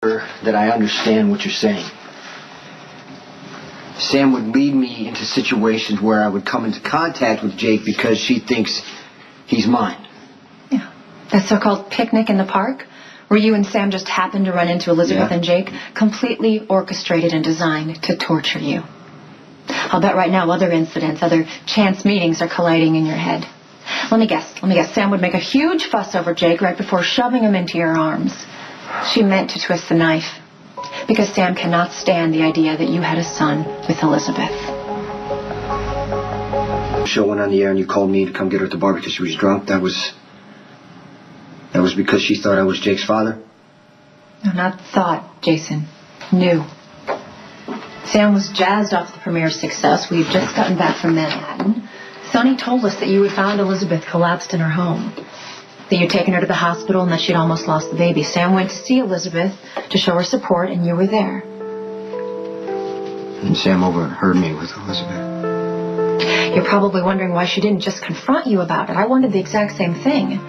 that I understand what you're saying. Sam would lead me into situations where I would come into contact with Jake because she thinks he's mine. Yeah. That so-called picnic in the park, where you and Sam just happened to run into Elizabeth and Jake, completely orchestrated and designed to torture you. I'll bet right now other incidents, other chance meetings are colliding in your head. Let me guess. Sam would make a huge fuss over Jake right before shoving him into your arms. She meant to twist the knife, because Sam cannot stand the idea that you had a son with Elizabeth. The show went on the air and you called me to come get her at the bar because she was drunk. That was because she thought I was Jake's father? No, not thought, Jason. Knew. Sam was jazzed off the premiere's success. We'd just gotten back from Manhattan. Sonny told us that you had found Elizabeth collapsed in her home, that you'd taken her to the hospital and that she'd almost lost the baby. Sam went to see Elizabeth to show her support, and you were there. And Sam overheard me with Elizabeth. You're probably wondering why she didn't just confront you about it. I wanted the exact same thing.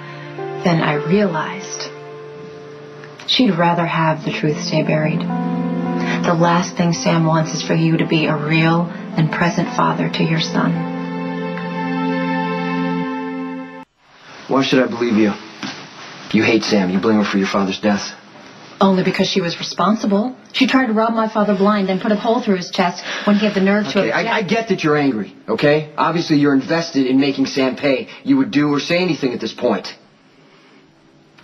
Then I realized she'd rather have the truth stay buried. The last thing Sam wants is for you to be a real and present father to your son. Why should I believe you? You hate Sam. You blame her for your father's death. Only because she was responsible. She tried to rob my father blind, then put a hole through his chest when he had the nerve to object. I get that you're angry, okay? Obviously you're invested in making Sam pay. You would do or say anything at this point.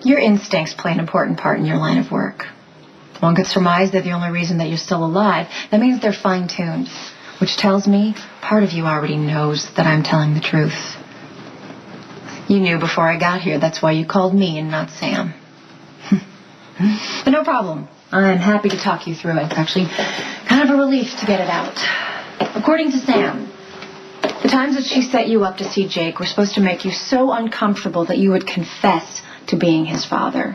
Your instincts play an important part in your line of work. One could surmise they're the only reason that you're still alive. That means they're fine-tuned, which tells me part of you already knows that I'm telling the truth. You knew before I got here. That's why you called me and not Sam. But no problem. I'm happy to talk you through it. It's actually kind of a relief to get it out. According to Sam, the times that she set you up to see Jake were supposed to make you so uncomfortable that you would confess to being his father.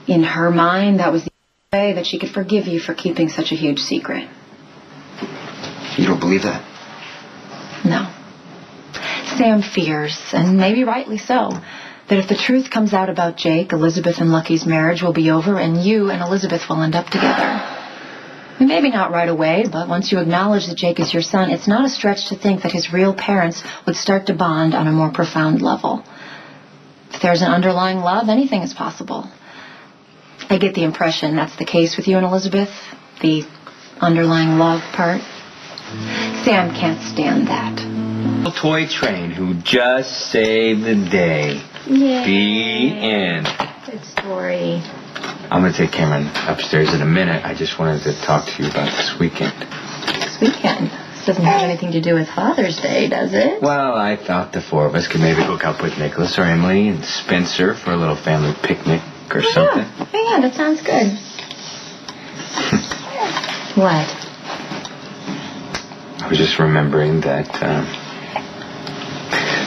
In her mind, that was the way that she could forgive you for keeping such a huge secret. You don't believe that? No. Sam fears, and maybe rightly so, that if the truth comes out about Jake, Elizabeth and Lucky's marriage will be over and you and Elizabeth will end up together. Maybe not right away, but once you acknowledge that Jake is your son, it's not a stretch to think that his real parents would start to bond on a more profound level. If there's an underlying love, anything is possible. I get the impression that's the case with you and Elizabeth, the underlying love part. Sam can't stand that. Toy train who just saved the day. Yay. The end. Good story. I'm going to take Cameron upstairs in a minute. I just wanted to talk to you about this weekend. This weekend? This doesn't have anything to do with Father's Day, does it? Well, I thought the four of us could maybe hook up with Nicholas or Emily and Spencer for a little family picnic or something. Yeah, that sounds good. What? I was just remembering that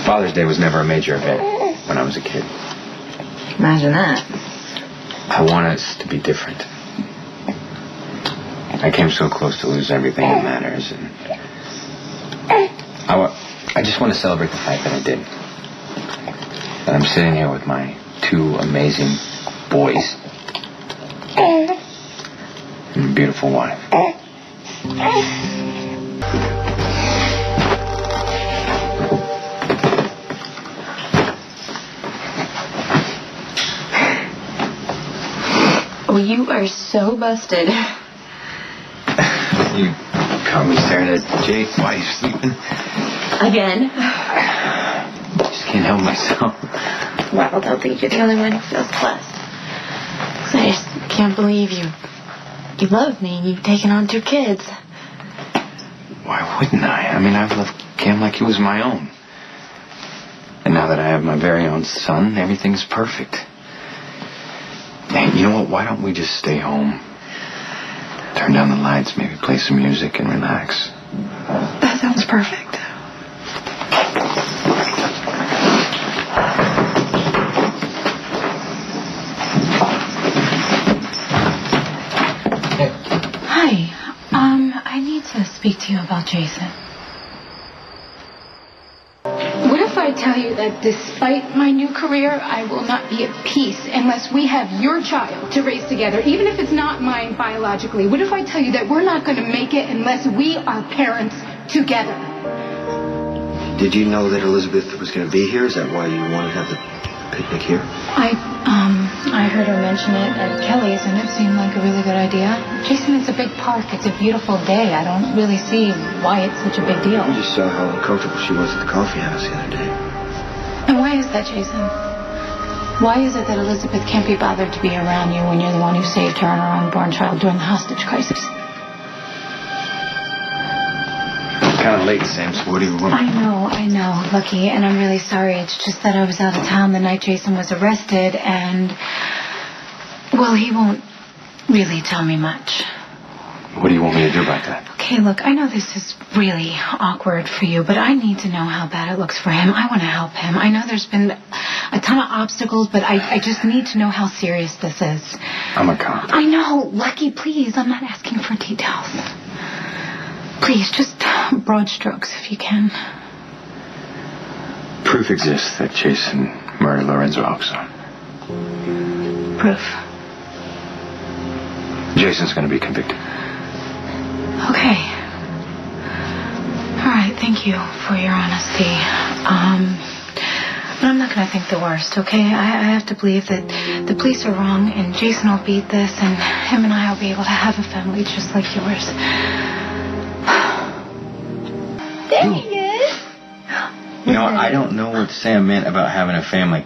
Father's Day was never a major event when I was a kid. Imagine that. I want us to be different. I came so close to losing everything that matters, and I just want to celebrate the fact that I did. That I'm sitting here with my two amazing boys and a beautiful wife. Oh, you are so busted. You caught me staring at Jake while you're sleeping. Again? Just can't help myself. Well, don't think you're the only one who feels blessed. I just can't believe you love me and you've taken on 2 kids. Why wouldn't I? I mean, I've loved Cam like he was my own. And now that I have my very own son, everything's perfect. And you know what? Why don't we just stay home? Turn down the lights, maybe play some music and relax. That sounds perfect. Hi. I need to speak to you about Jason. What if I I tell you that despite my new career, I will not be at peace unless we have your child to raise together, even if it's not mine biologically? What if I tell you that we're not going to make it unless we are parents together? Did you know that Elizabeth was going to be here? Is that why you wanted to have the picnic here? I heard her mention it at Kelly's, and it seemed like a really good idea. Jason, it's a big park. It's a beautiful day. I don't really see why it's such a big deal. You just saw how uncomfortable she was at the coffee house the other day. And why is that, Jason? Why is it that Elizabeth can't be bothered to be around you when you're the one who saved her and her unborn child during the hostage crisis? Kind of late, Sam, so what do you want? I know, Lucky, and I'm really sorry. It's just that I was out of town the night Jason was arrested, and, well, he won't really tell me much. What do you want me to do about that? Okay, look, I know this is really awkward for you, but I need to know how bad it looks for him. I want to help him. I know there's been a ton of obstacles, but I just need to know how serious this is. I'm a cop. I know, Lucky, please. I'm not asking for details. Please, just broad strokes if you can. Proof exists that Jason murdered Lorenzo Alcazar. Proof. Jason's going to be convicted. Okay. All right, thank you for your honesty. But I'm not going to think the worst, okay? I have to believe that the police are wrong, and Jason will beat this, and him and I will be able to have a family just like yours. There he is. You know, I don't know what Sam meant about having a family.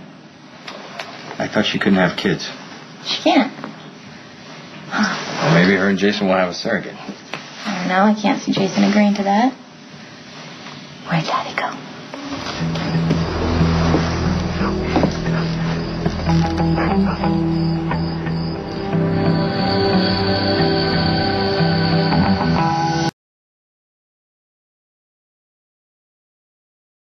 I thought she couldn't have kids. She can't. Well, maybe her and Jason will have a surrogate. I don't know. I can't see Jason agreeing to that. Where'd Daddy go?